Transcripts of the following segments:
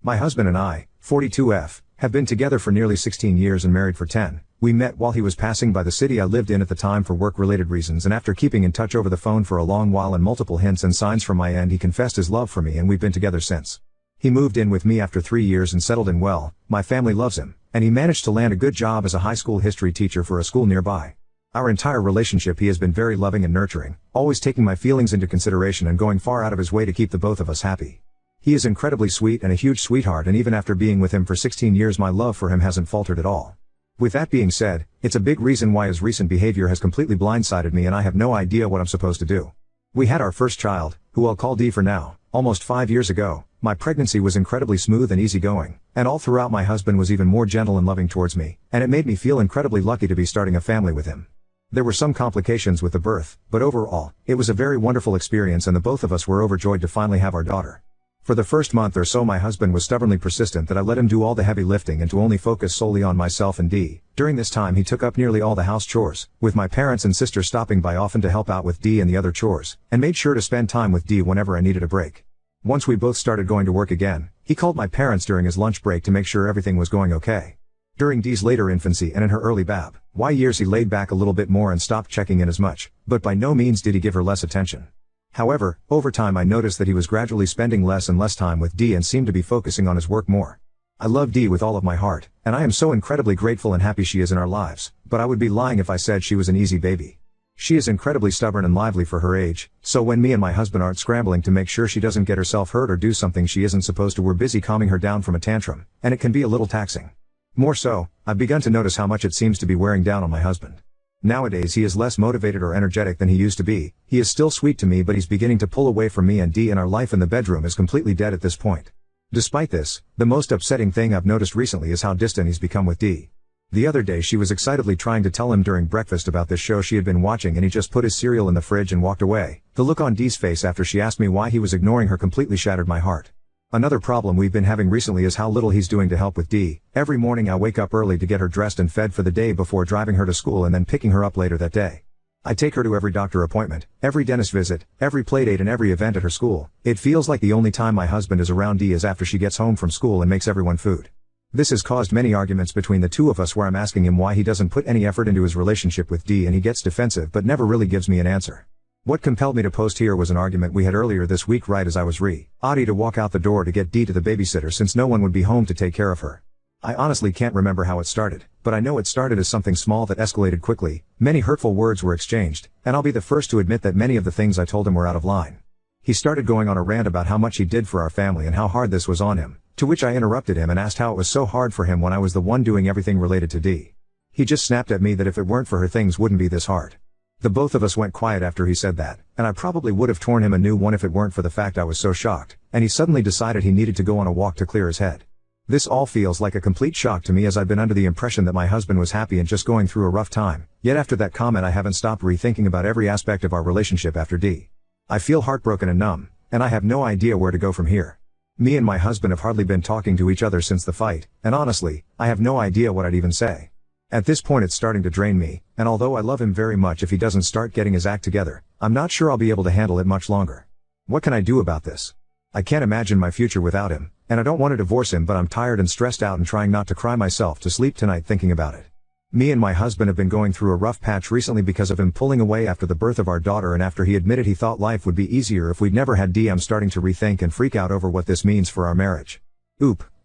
My husband and I, 42F, have been together for nearly 16 years and married for 10. We met while he was passing by the city I lived in at the time for work-related reasons, and after keeping in touch over the phone for a long while and multiple hints and signs from my end, he confessed his love for me, and we've been together since. He moved in with me after 3 years and settled in well. My family loves him, and he managed to land a good job as a high school history teacher for a school nearby. Our entire relationship, he has been very loving and nurturing, always taking my feelings into consideration and going far out of his way to keep the both of us happy. He is incredibly sweet and a huge sweetheart, and even after being with him for 16 years, my love for him hasn't faltered at all. With that being said, it's a big reason why his recent behavior has completely blindsided me, and I have no idea what I'm supposed to do. We had our first child, who I'll call D for now, almost 5 years ago. My pregnancy was incredibly smooth and easygoing, and all throughout my husband was even more gentle and loving towards me, and it made me feel incredibly lucky to be starting a family with him. There were some complications with the birth, but overall, it was a very wonderful experience, and the both of us were overjoyed to finally have our daughter. For the first month or so, my husband was stubbornly persistent that I let him do all the heavy lifting and to only focus solely on myself and D. During this time, he took up nearly all the house chores, with my parents and sister stopping by often to help out with D and the other chores, and made sure to spend time with D whenever I needed a break. Once we both started going to work again, he called my parents during his lunch break to make sure everything was going okay. During D's later infancy and in her early BAB years, he laid back a little bit more and stopped checking in as much, but by no means did he give her less attention. However, over time I noticed that he was gradually spending less and less time with D and seemed to be focusing on his work more. I love D with all of my heart, and I am so incredibly grateful and happy she is in our lives, but I would be lying if I said she was an easy baby. She is incredibly stubborn and lively for her age, so when me and my husband aren't scrambling to make sure she doesn't get herself hurt or do something she isn't supposed to, we're busy calming her down from a tantrum, and it can be a little taxing. More so, I've begun to notice how much it seems to be wearing down on my husband. Nowadays he is less motivated or energetic than he used to be. He is still sweet to me, but he's beginning to pull away from me and D, and our life in the bedroom is completely dead at this point. Despite this, the most upsetting thing I've noticed recently is how distant he's become with D. The other day she was excitedly trying to tell him during breakfast about this show she had been watching, and he just put his cereal in the fridge and walked away. The look on D's face after she asked me why he was ignoring her completely shattered my heart. Another problem we've been having recently is how little he's doing to help with D. Every morning I wake up early to get her dressed and fed for the day before driving her to school and then picking her up later that day. I take her to every doctor appointment, every dentist visit, every playdate and every event at her school. It feels like the only time my husband is around D is after she gets home from school and makes everyone food. This has caused many arguments between the two of us, where I'm asking him why he doesn't put any effort into his relationship with D, and he gets defensive but never really gives me an answer. What compelled me to post here was an argument we had earlier this week right as I was ready to walk out the door to get D to the babysitter, since no one would be home to take care of her. I honestly can't remember how it started, but I know it started as something small that escalated quickly. Many hurtful words were exchanged, and I'll be the first to admit that many of the things I told him were out of line. He started going on a rant about how much he did for our family and how hard this was on him, to which I interrupted him and asked how it was so hard for him when I was the one doing everything related to D. He just snapped at me that if it weren't for her, things wouldn't be this hard. The both of us went quiet after he said that, and I probably would have torn him a new one if it weren't for the fact I was so shocked, and he suddenly decided he needed to go on a walk to clear his head. This all feels like a complete shock to me, as I've been under the impression that my husband was happy and just going through a rough time, yet after that comment I haven't stopped rethinking about every aspect of our relationship after D. I feel heartbroken and numb, and I have no idea where to go from here. Me and my husband have hardly been talking to each other since the fight, and honestly, I have no idea what I'd even say. At this point it's starting to drain me, and although I love him very much, if he doesn't start getting his act together, I'm not sure I'll be able to handle it much longer. What can I do about this? I can't imagine my future without him, and I don't want to divorce him, but I'm tired and stressed out and trying not to cry myself to sleep tonight thinking about it. Me and my husband have been going through a rough patch recently because of him pulling away after the birth of our daughter, and after he admitted he thought life would be easier if we'd never had D, I'm starting to rethink and freak out over what this means for our marriage.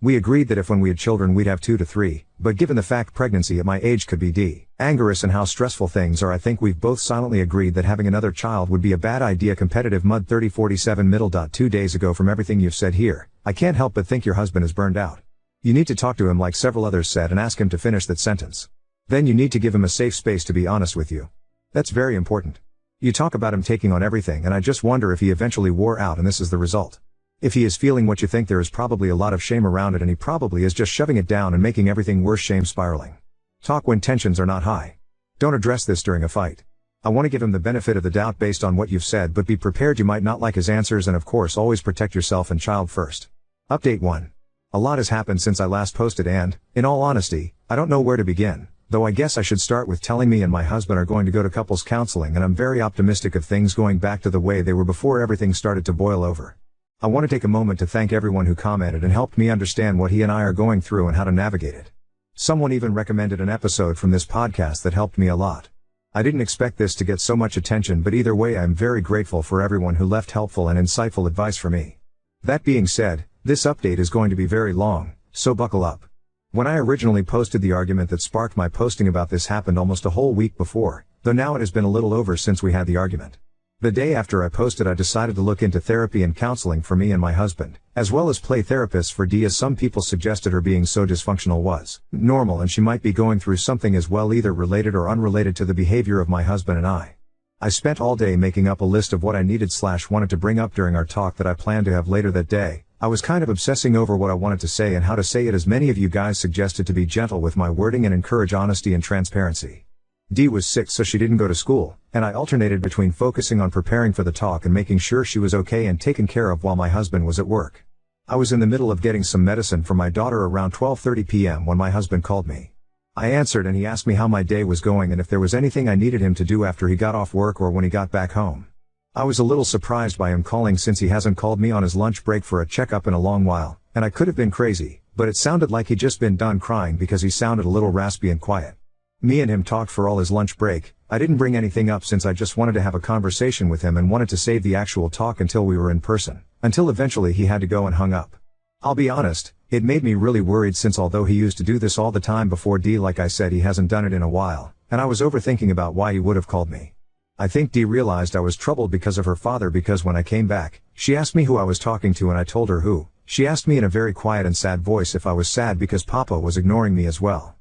We agreed that if when we had children we'd have 2 to 3, but given the fact pregnancy at my age could be dangerous and how stressful things are, I think we've both silently agreed that having another child would be a bad idea. Competitive Mud 3047 middle. 2 days ago, from everything you've said here, I can't help but think your husband is burned out. You need to talk to him like several others said and ask him to finish that sentence. Then you need to give him a safe space to be honest with you. That's very important. You talk about him taking on everything, and I just wonder if he eventually wore out and this is the result. If he is feeling what you think, there is probably a lot of shame around it, and he probably is just shoving it down and making everything worse, shame spiraling. Talk when tensions are not high. Don't address this during a fight. I want to give him the benefit of the doubt based on what you've said, but be prepared you might not like his answers, and of course always protect yourself and child first. Update 1. A lot has happened since I last posted, and, in all honesty, I don't know where to begin, though I guess I should start with telling me and my husband are going to go to couples counseling, and I'm very optimistic of things going back to the way they were before everything started to boil over. I want to take a moment to thank everyone who commented and helped me understand what he and I are going through and how to navigate it. Someone even recommended an episode from this podcast that helped me a lot. I didn't expect this to get so much attention, but either way I am very grateful for everyone who left helpful and insightful advice for me. That being said, this update is going to be very long, so buckle up. When I originally posted, the argument that sparked my posting about this happened almost a whole week before, though now it has been a little over since we had the argument. The day after I posted, I decided to look into therapy and counseling for me and my husband, as well as play therapist for Dee, as some people suggested her being so dysfunctional was normal and she might be going through something as well, either related or unrelated to the behavior of my husband and I. I spent all day making up a list of what I needed/wanted to bring up during our talk that I planned to have later that day. I was kind of obsessing over what I wanted to say and how to say it, as many of you guys suggested to be gentle with my wording and encourage honesty and transparency. Dee was sick, so she didn't go to school, and I alternated between focusing on preparing for the talk and making sure she was okay and taken care of while my husband was at work. I was in the middle of getting some medicine for my daughter around 12:30 p.m. when my husband called me. I answered and he asked me how my day was going and if there was anything I needed him to do after he got off work or when he got back home. I was a little surprised by him calling, since he hasn't called me on his lunch break for a checkup in a long while, and I could have been crazy, but it sounded like he'd just been done crying because he sounded a little raspy and quiet. Me and him talked for all his lunch break. I didn't bring anything up since I just wanted to have a conversation with him and wanted to save the actual talk until we were in person, until eventually he had to go and hung up. I'll be honest, it made me really worried, since although he used to do this all the time before Dee, like I said, he hasn't done it in a while, and I was overthinking about why he would have called me. I think Dee realized I was troubled because of her father, because when I came back, she asked me who I was talking to and I told her who. She asked me in a very quiet and sad voice if I was sad because Papa was ignoring me as well.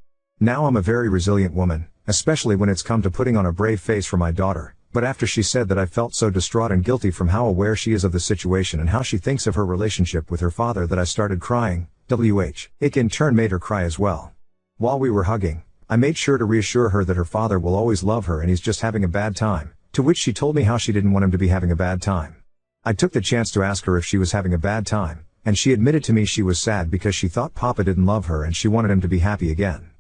Now I'm a very resilient woman, especially when it's come to putting on a brave face for my daughter, but after she said that, I felt so distraught and guilty from how aware she is of the situation and how she thinks of her relationship with her father that I started crying. It in turn made her cry as well. While we were hugging, I made sure to reassure her that her father will always love her and he's just having a bad time, to which she told me how she didn't want him to be having a bad time. I took the chance to ask her if she was having a bad time, and she admitted to me she was sad because she thought Papa didn't love her and she wanted him to be happy again.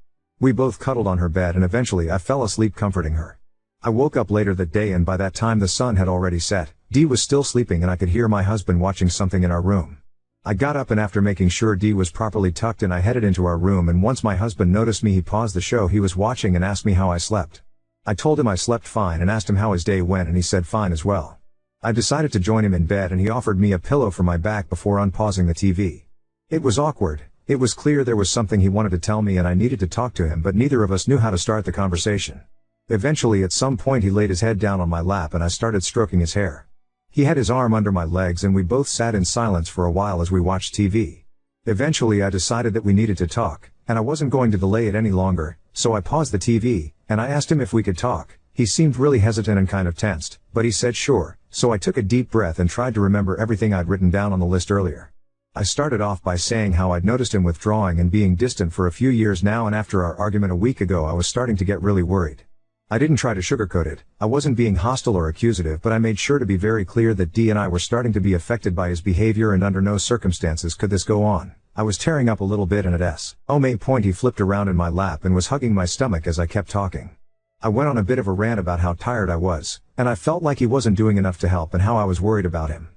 We both cuddled on her bed and eventually I fell asleep comforting her. I woke up later that day and by that time the sun had already set. Dee was still sleeping and I could hear my husband watching something in our room. I got up and after making sure Dee was properly tucked in, I headed into our room, and once my husband noticed me, he paused the show he was watching and asked me how I slept. I told him I slept fine and asked him how his day went, and he said fine as well. I decided to join him in bed and he offered me a pillow for my back before unpausing the TV. It was awkward. It was clear there was something he wanted to tell me and I needed to talk to him, but neither of us knew how to start the conversation. Eventually at some point he laid his head down on my lap and I started stroking his hair. He had his arm under my legs and we both sat in silence for a while as we watched TV. Eventually I decided that we needed to talk, and I wasn't going to delay it any longer, so I paused the TV, and I asked him if we could talk. He seemed really hesitant and kind of tensed, but he said sure, so I took a deep breath and tried to remember everything I'd written down on the list earlier. I started off by saying how I'd noticed him withdrawing and being distant for a few years now, and after our argument a week ago I was starting to get really worried. I didn't try to sugarcoat it. I wasn't being hostile or accusative, but I made sure to be very clear that Dee and I were starting to be affected by his behavior and under no circumstances could this go on. I was tearing up a little bit, and at some point he flipped around in my lap and was hugging my stomach as I kept talking. I went on a bit of a rant about how tired I was, and I felt like he wasn't doing enough to help and how I was worried about him.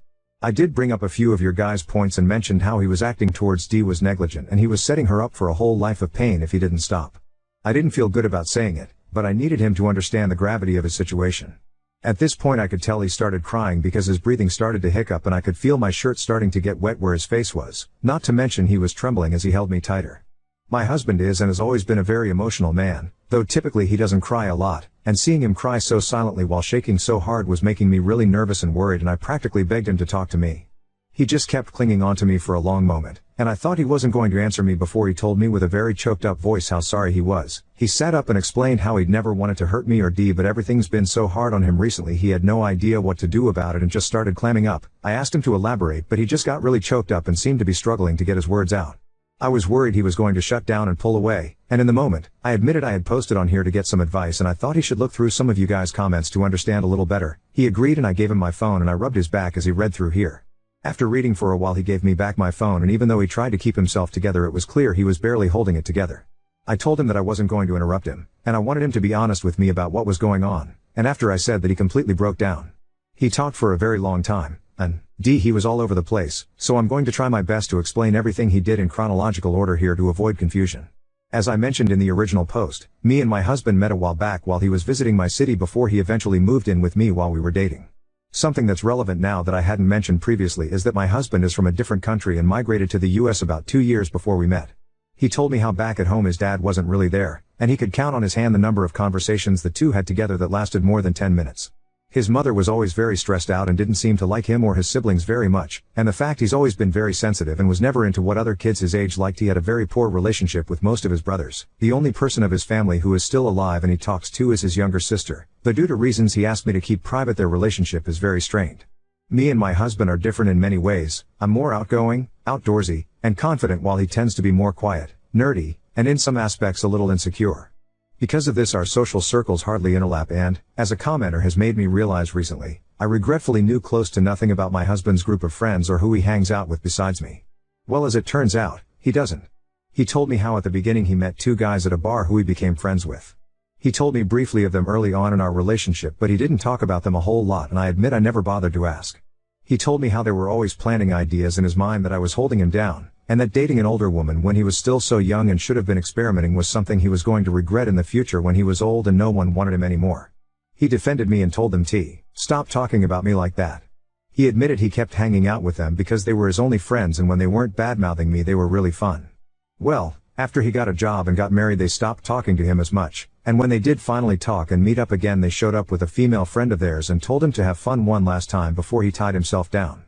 I did bring up a few of your guys' points and mentioned how he was acting towards Dee was negligent and he was setting her up for a whole life of pain if he didn't stop. I didn't feel good about saying it, but I needed him to understand the gravity of his situation. At this point I could tell he started crying because his breathing started to hiccup and I could feel my shirt starting to get wet where his face was, not to mention he was trembling as he held me tighter. My husband is and has always been a very emotional man, though typically he doesn't cry a lot, and seeing him cry so silently while shaking so hard was making me really nervous and worried, and I practically begged him to talk to me. He just kept clinging on to me for a long moment, and I thought he wasn't going to answer me before he told me with a very choked up voice how sorry he was. He sat up and explained how he'd never wanted to hurt me or Dee, but everything's been so hard on him recently he had no idea what to do about it and just started clamming up. I asked him to elaborate, but he just got really choked up and seemed to be struggling to get his words out. I was worried he was going to shut down and pull away, and in the moment, I admitted I had posted on here to get some advice and I thought he should look through some of you guys' comments to understand a little better. He agreed and I gave him my phone and I rubbed his back as he read through here. After reading for a while he gave me back my phone, and even though he tried to keep himself together it was clear he was barely holding it together. I told him that I wasn't going to interrupt him, and I wanted him to be honest with me about what was going on, and after I said that he completely broke down. He talked for a very long time, and D. He was all over the place, so I'm going to try my best to explain everything he did in chronological order here to avoid confusion. As I mentioned in the original post, me and my husband met a while back while he was visiting my city before he eventually moved in with me while we were dating. Something that's relevant now that I hadn't mentioned previously is that my husband is from a different country and migrated to the US about 2 years before we met. He told me how back at home his dad wasn't really there, and he could count on his hand the number of conversations the two had together that lasted more than 10 minutes. His mother was always very stressed out and didn't seem to like him or his siblings very much, and the fact he's always been very sensitive and was never into what other kids his age liked. He had a very poor relationship with most of his brothers. The only person of his family who is still alive and he talks to is his younger sister, but due to reasons he asked me to keep private, their relationship is very strained. Me and my husband are different in many ways. I'm more outgoing, outdoorsy, and confident while he tends to be more quiet, nerdy, and in some aspects a little insecure. Because of this, our social circles hardly interlap and, as a commenter has made me realize recently, I regretfully knew close to nothing about my husband's group of friends or who he hangs out with besides me. Well, as it turns out, he doesn't. He told me how at the beginning he met 2 guys at a bar who he became friends with. He told me briefly of them early on in our relationship, but he didn't talk about them a whole lot, and I admit I never bothered to ask. He told me how they were always planting ideas in his mind that I was holding him down, and that dating an older woman when he was still so young and should have been experimenting was something he was going to regret in the future when he was old and no one wanted him anymore. He defended me and told them to stop talking about me like that. He admitted he kept hanging out with them because they were his only friends, and when they weren't bad-mouthing me they were really fun. Well, after he got a job and got married they stopped talking to him as much, and when they did finally talk and meet up again they showed up with a female friend of theirs and told him to have fun one last time before he tied himself down.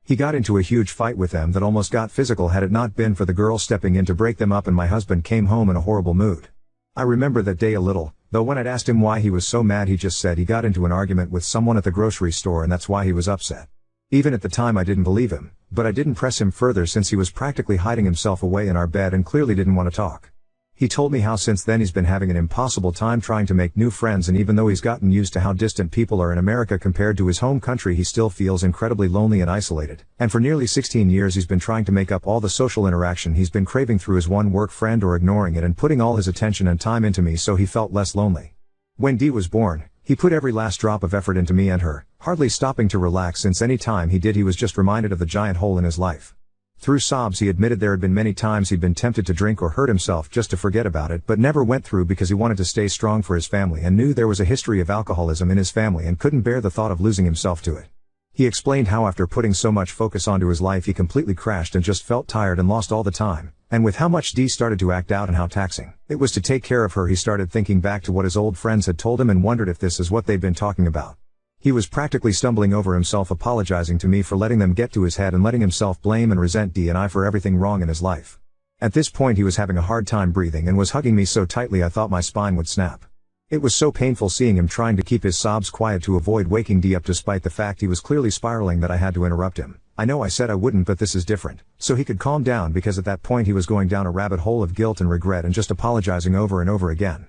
He got into a huge fight with them that almost got physical had it not been for the girl stepping in to break them up, and my husband came home in a horrible mood. I remember that day a little, though when I'd asked him why he was so mad he just said he got into an argument with someone at the grocery store and that's why he was upset. Even at the time I didn't believe him, but I didn't press him further since he was practically hiding himself away in our bed and clearly didn't want to talk. He told me how since then he's been having an impossible time trying to make new friends, and even though he's gotten used to how distant people are in America compared to his home country, he still feels incredibly lonely and isolated, and for nearly 16 years he's been trying to make up all the social interaction he's been craving through his one work friend or ignoring it and putting all his attention and time into me so he felt less lonely. When Dee was born, he put every last drop of effort into me and her, hardly stopping to relax since any time he did he was just reminded of the giant hole in his life. Through sobs he admitted there had been many times he'd been tempted to drink or hurt himself just to forget about it, but never went through because he wanted to stay strong for his family and knew there was a history of alcoholism in his family and couldn't bear the thought of losing himself to it. He explained how after putting so much focus onto his life he completely crashed and just felt tired and lost all the time, and with how much Dee started to act out and how taxing it was to take care of her, he started thinking back to what his old friends had told him and wondered if this is what they'd been talking about. He was practically stumbling over himself, apologizing to me for letting them get to his head and letting himself blame and resent Dee and I for everything wrong in his life. At this point he was having a hard time breathing and was hugging me so tightly I thought my spine would snap. It was so painful seeing him trying to keep his sobs quiet to avoid waking Dee up despite the fact he was clearly spiraling that I had to interrupt him. I know I said I wouldn't, but this is different, so he could calm down, because at that point he was going down a rabbit hole of guilt and regret and just apologizing over and over again.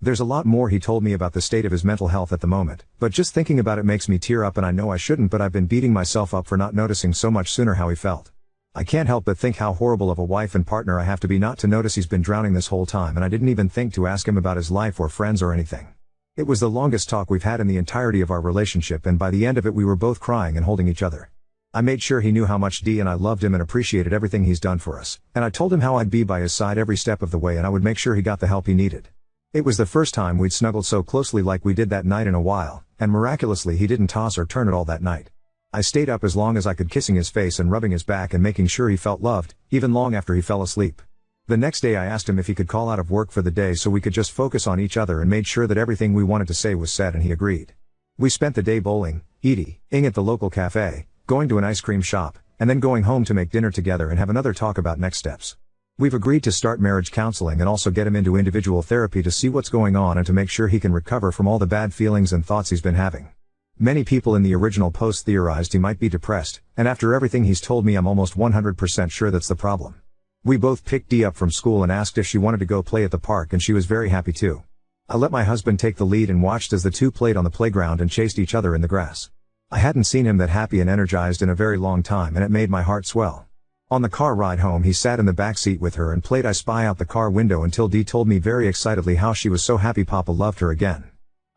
There's a lot more he told me about the state of his mental health at the moment, but just thinking about it makes me tear up, and I know I shouldn't, but I've been beating myself up for not noticing so much sooner how he felt. I can't help but think how horrible of a wife and partner I have to be not to notice he's been drowning this whole time, and I didn't even think to ask him about his life or friends or anything. It was the longest talk we've had in the entirety of our relationship, and by the end of it we were both crying and holding each other. I made sure he knew how much Dee and I loved him and appreciated everything he's done for us, and I told him how I'd be by his side every step of the way and I would make sure he got the help he needed. It was the first time we'd snuggled so closely like we did that night in a while, and miraculously he didn't toss or turn at all that night. I stayed up as long as I could, kissing his face and rubbing his back and making sure he felt loved, even long after he fell asleep. The next day I asked him if he could call out of work for the day so we could just focus on each other and made sure that everything we wanted to say was said, and he agreed. We spent the day bowling, eating at the local cafe, going to an ice cream shop, and then going home to make dinner together and have another talk about next steps. We've agreed to start marriage counseling and also get him into individual therapy to see what's going on and to make sure he can recover from all the bad feelings and thoughts he's been having. Many people in the original post theorized he might be depressed, and after everything he's told me I'm almost 100% sure that's the problem. We both picked Dee up from school and asked if she wanted to go play at the park, and she was very happy to. I let my husband take the lead and watched as the two played on the playground and chased each other in the grass. I hadn't seen him that happy and energized in a very long time, and it made my heart swell. On the car ride home he sat in the back seat with her and played I Spy out the car window until Dee told me very excitedly how she was so happy Papa loved her again.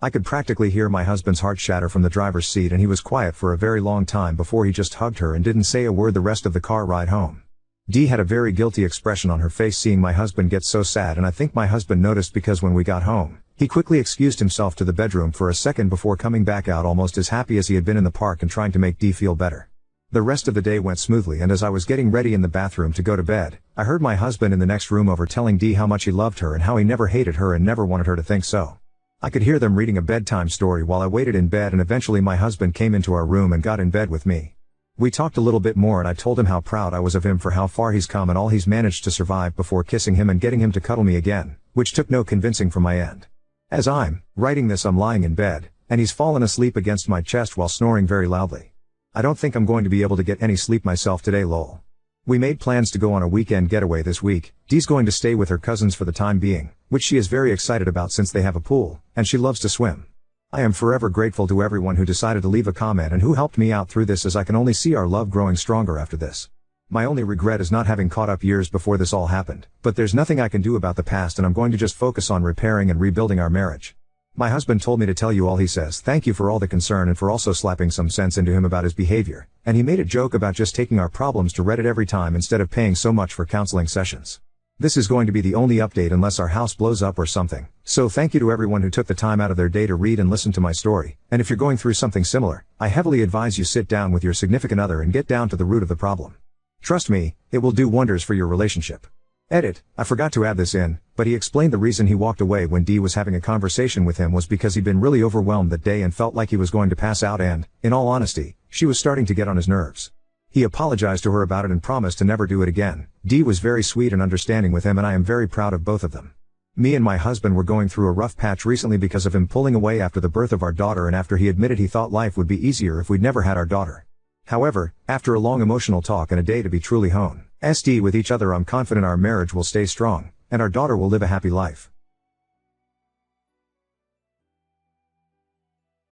I could practically hear my husband's heart shatter from the driver's seat, and he was quiet for a very long time before he just hugged her and didn't say a word the rest of the car ride home. Dee had a very guilty expression on her face seeing my husband get so sad, and I think my husband noticed because when we got home, he quickly excused himself to the bedroom for a second before coming back out almost as happy as he had been in the park and trying to make Dee feel better. The rest of the day went smoothly, and as I was getting ready in the bathroom to go to bed, I heard my husband in the next room over telling Dee how much he loved her and how he never hated her and never wanted her to think so. I could hear them reading a bedtime story while I waited in bed, and eventually my husband came into our room and got in bed with me. We talked a little bit more, and I told him how proud I was of him for how far he's come and all he's managed to survive before kissing him and getting him to cuddle me again, which took no convincing from my end. As I'm writing this, I'm lying in bed, and he's fallen asleep against my chest while snoring very loudly. I don't think I'm going to be able to get any sleep myself today, lol. We made plans to go on a weekend getaway this week. Dee's going to stay with her cousins for the time being, which she is very excited about since they have a pool, and she loves to swim. I am forever grateful to everyone who decided to leave a comment and who helped me out through this, as I can only see our love growing stronger after this. My only regret is not having caught up years before this all happened, but there's nothing I can do about the past, and I'm going to just focus on repairing and rebuilding our marriage. My husband told me to tell you all he says thank you for all the concern and for also slapping some sense into him about his behavior, and he made a joke about just taking our problems to Reddit every time instead of paying so much for counseling sessions. This is going to be the only update unless our house blows up or something, so thank you to everyone who took the time out of their day to read and listen to my story, and if you're going through something similar, I heavily advise you sit down with your significant other and get down to the root of the problem. Trust me, it will do wonders for your relationship. Edit, I forgot to add this in, but he explained the reason he walked away when Dee was having a conversation with him was because he'd been really overwhelmed that day and felt like he was going to pass out, and, in all honesty, she was starting to get on his nerves. He apologized to her about it and promised to never do it again. Dee was very sweet and understanding with him, and I am very proud of both of them. Me and my husband were going through a rough patch recently because of him pulling away after the birth of our daughter and after he admitted he thought life would be easier if we'd never had our daughter. However, after a long emotional talk and a day to be truly honest with each other, I'm confident our marriage will stay strong, and our daughter will live a happy life.